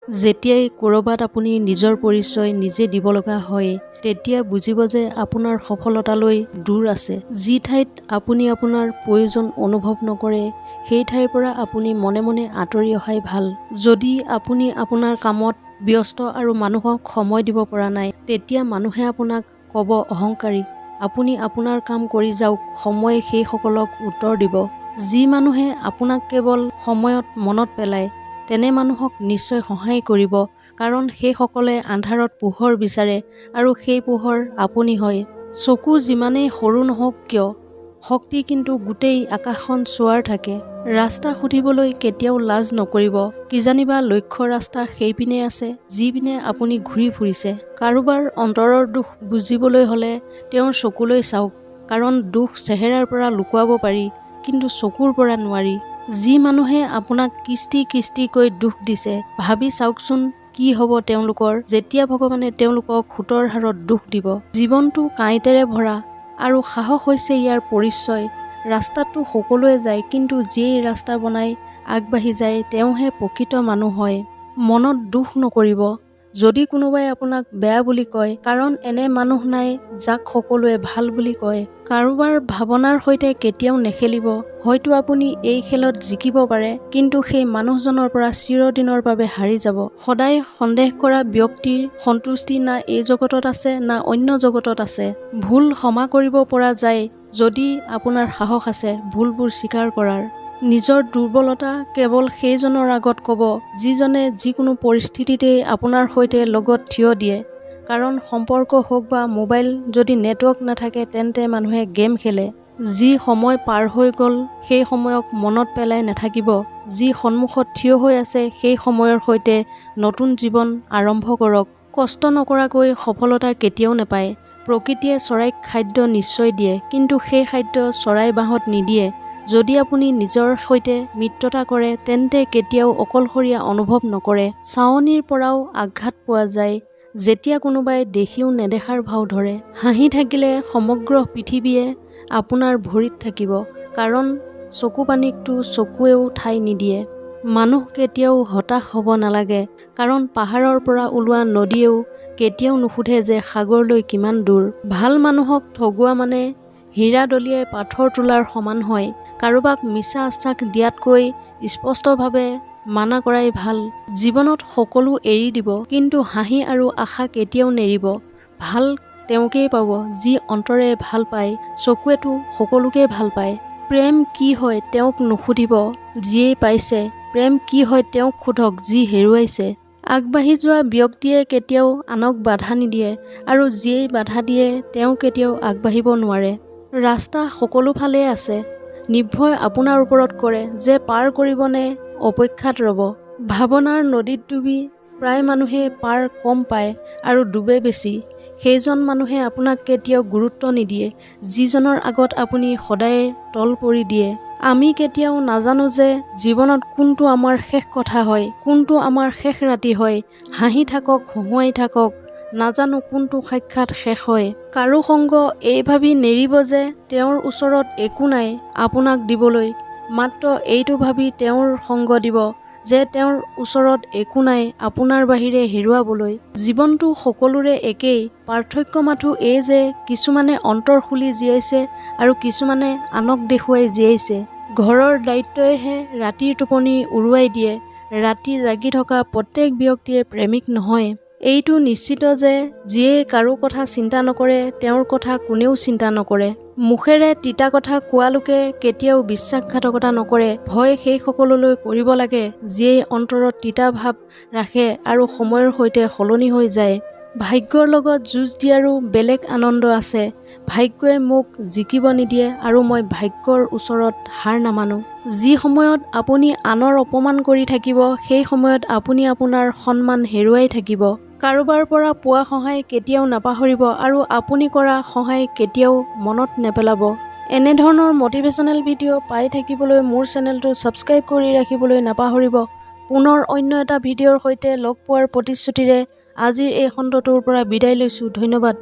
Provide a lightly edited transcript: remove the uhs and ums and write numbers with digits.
যেতিয়াই ক'ৰবাত আপুনি নিজৰ পৰিচয় নিজে দিব লগা হয় তেতিয়া বুজিব যে আপোনাৰ সফলতালৈ দূৰ আছে। যি ঠাইত আপুনি আপোনাৰ প্ৰয়োজন অনুভৱ নকৰে সেই ঠাইৰ পৰা আপুনি মনে মনে আঁতৰি অহাই ভাল। যদি আপুনি আপোনাৰ কামত ব্যস্ত আৰু মানুহক সময় দিব পৰা নাই তেতিয়া মানুহে আপোনাক ক'ব অহংকাৰী। আপুনি আপোনাৰ কাম কৰি যাওক, সময়ে সেইসকলক উত্তৰ দিব। যি মানুহে আপোনাক কেৱল সময়ত মনত পেলায় তেনে মানুহক নিশ্চয় সহায় কৰিব, কাৰণ সেইসকলে আন্ধাৰত পোহৰ বিচাৰে আৰু সেই পোহৰ আপুনি হয়। চকু যিমানেই সৰু নহওক কিয় শক্তি কিন্তু গোটেই আকাশখন চোৱাৰ থাকে। ৰাস্তা সুধিবলৈ কেতিয়াও লাজ নকৰিব, কিজানিবা লক্ষ্য ৰাস্তা সেইপিনে আছে যিপিনে আপুনি ঘূৰি ফুৰিছে। কাৰোবাৰ অন্তৰৰ দুখ বুজিবলৈ হ'লে তেওঁৰ চকুলৈ চাওক, কাৰণ দুখ চেহেৰাৰ পৰা লুকুৱাব পাৰি কিন্তু চকুৰ পৰা নোৱাৰি। যি মানুহে আপোনাক কিস্তি কিস্তিকৈ দুখ দিছে ভাবি চাওকচোন কি হ'ব তেওঁলোকৰ যেতিয়া ভগৱানে তেওঁলোকক সুতৰ হাৰত দুখ দিব। জীৱনটো কাঁইটেৰে ভৰা আৰু সাহস হৈছে ইয়াৰ পৰিচয়। ৰাস্তাটো সকলোৱে যায়, কিন্তু যিয়েই ৰাস্তা বনাই আগবাঢ়ি যায় তেওঁহে প্ৰকৃত মানুহ হয়। মনত দুখ নকৰিব যদি কোনোবাই আপোনাক বেয়া বুলি কয়, কাৰণ এনে মানুহ নাই যাক সকলোৱে ভাল বুলি কয়। কাৰোবাৰ ভাৱনাৰ সৈতে কেতিয়াও নেখেলিব। হয়তো আপুনি এই খেলত জিকিব পাৰে, কিন্তু সেই মানুহজনৰ পৰা চিৰদিনৰ বাবে হাৰি যাব। সদায় সন্দেহ কৰা ব্যক্তিৰ সন্তুষ্টি না এই জগতত আছে না অন্য জগতত আছে। ভুল ক্ষমা কৰিব পৰা যায় যদি আপোনাৰ সাহস আছে ভুলবোৰ স্বীকাৰ কৰাৰ। নিজৰ দুৰ্বলতা কেৱল সেইজনৰ আগত ক'ব যিজনে যিকোনো পৰিস্থিতিতেই আপোনাৰ সৈতে লগত থিয় দিয়ে। কাৰণ সম্পৰ্ক হওক বা মোবাইল, যদি নেটৱৰ্ক নাথাকে তেন্তে মানুহে গেম খেলে। যি সময় পাৰ হৈ গ'ল সেই সময়ক মনত পেলাই নাথাকিব। যি সন্মুখত থিয় হৈ আছে সেই সময়ৰ সৈতে নতুন জীৱন আৰম্ভ কৰক। কষ্ট নকৰাকৈ সফলতা কেতিয়াও নাপায়। প্ৰকৃতিয়ে চৰাইক খাদ্য নিশ্চয় দিয়ে, কিন্তু সেই খাদ্য চৰাই বাহত নিদিয়ে। যদি আপুনি নিজৰ সৈতে মিত্ৰতা কৰে তেন্তে কেতিয়াও অকলশৰীয়া অনুভৱ নকৰে। চাৱনিৰ পৰাও আঘাত পোৱা যায় যেতিয়া কোনোবাই দেখিও নেদেখাৰ ভাও ধৰে। হাঁহি থাকিলে সমগ্ৰ পৃথিৱীয়ে আপোনাৰ ভৰিত থাকিব, কাৰণ চকু পানীকটো চকুৱেও ঠাই নিদিয়ে। মানুহ কেতিয়াও হতাশ হ'ব নালাগে, কাৰণ পাহাৰৰ পৰা ওলোৱা নদীয়েও কেতিয়াও নুসুধে যে সাগৰলৈ কিমান দূৰ। ভাল মানুহক ঠগোৱা মানে হীৰা দলিয়াই পাথৰ তোলাৰ সমান হয়। কাৰোবাক মিছা আশ্বাস দিয়াতকৈ স্পষ্টভাৱে মানা কৰাই ভাল। জীৱনত সকলো এৰি দিব, কিন্তু হাঁহি আৰু আশা কেতিয়াও নেৰিব। ভাল তেওঁকেই পাব যি অন্তৰে ভাল পায়। চকুৱেতো সকলোকে ভাল পায়। প্ৰেম কি হয় তেওঁক নুসুধিব যিয়েই পাইছে, প্ৰেম কি হয় তেওঁক সোধক যি হেৰুৱাইছে। আগবাঢ়ি যোৱা ব্যক্তিয়ে কেতিয়াও আনক বাধা নিদিয়ে, আৰু যিয়েই বাধা দিয়ে তেওঁ কেতিয়াও আগবাঢ়িব নোৱাৰে। ৰাস্তা সকলো ফালে আছে, নিৰ্ভয় আপোনাৰ ওপৰত কৰে যে পাৰ কৰিবনে অপেক্ষাত ৰ'ব। ভাৱনাৰ নদীত ডুবি প্ৰায় মানুহে পাৰ কম পায় আৰু ডুবে বেছি। সেইজন মানুহে আপোনাক কেতিয়াও গুৰুত্ব নিদিয়ে যিজনৰ আগত আপুনি সদায়ে তল পৰি দিয়ে। আমি কেতিয়াও নাজানো যে জীৱনত কোনটো আমাৰ শেষ কথা হয়, কোনটো আমাৰ শেষ ৰাতি হয়। হাঁহি থাকক, হহুৱাই থাকক, নাজানো কোনটো সাক্ষাৎ শেষ হয়। কাৰো সংগ এই ভাবি নেৰিব যে তেওঁৰ ওচৰত একো নাই আপোনাক দিবলৈ, মাত্ৰ এইটো ভাবি তেওঁৰ সংগ দিব যে তেওঁৰ ওচৰত একো নাই আপোনাৰ বাহিৰে হেৰুৱাবলৈ। জীৱনটো সকলোৰে একেই, পাৰ্থক্য মাথো এই যে কিছুমানে অন্তৰ খুলি জীয়াইছে আৰু কিছুমানে আনক দেখুৱাই জীয়াইছে। ঘৰৰ দায়িত্বইহে ৰাতিৰ টোপনি উৰুৱাই দিয়ে। ৰাতি জাগি থকা প্ৰত্যেক ব্যক্তিয়ে প্ৰেমিক নহয়। এইটো নিশ্চিত যে যিয়ে কাৰো কথা চিন্তা নকৰে তেওঁৰ কথা কোনেও চিন্তা নকৰে। মুখেৰে তিতা কথা কোৱা লোকে কেতিয়াও বিশ্বাসঘাতকতা নকৰে। ভয় সেই সকললৈ কৰিব লাগে যিয়ে অন্তৰত তিতা ভাৱ ৰাখে আৰু সময়ৰ সৈতে সলনি হৈ যায়। ভাগ্যৰ লগত যুঁজ দিয়াৰো বেলেগ আনন্দ আছে। ভাগ্যই মোক জিকিব নিদিয়ে আৰু মই ভাগ্যৰ ওচৰত হাৰ নামানো। যি সময়ত আপুনি আনৰ অপমান কৰি থাকিব সেই সময়ত আপুনি আপোনাৰ সন্মান হেৰুৱাই থাকিব। কাৰোবাৰ পৰা পোৱা সহায় কেতিয়াও নাপাহৰিব আৰু আপুনি কৰা সহায় কেতিয়াও মনত নেপেলাব। এনেধৰণৰ মটিভেশ্যনেল ভিডিঅ' পাই থাকিবলৈ মোৰ চেনেলটো ছাবস্ক্ৰাইব কৰি ৰাখিবলৈ নাপাহৰিব। পুনৰ অন্য এটা ভিডিঅ'ৰ সৈতে লগ পোৱাৰ প্ৰতিশ্ৰুতিৰে আজিৰ এই খণ্ডটোৰ পৰা বিদায় লৈছোঁ। ধন্যবাদ।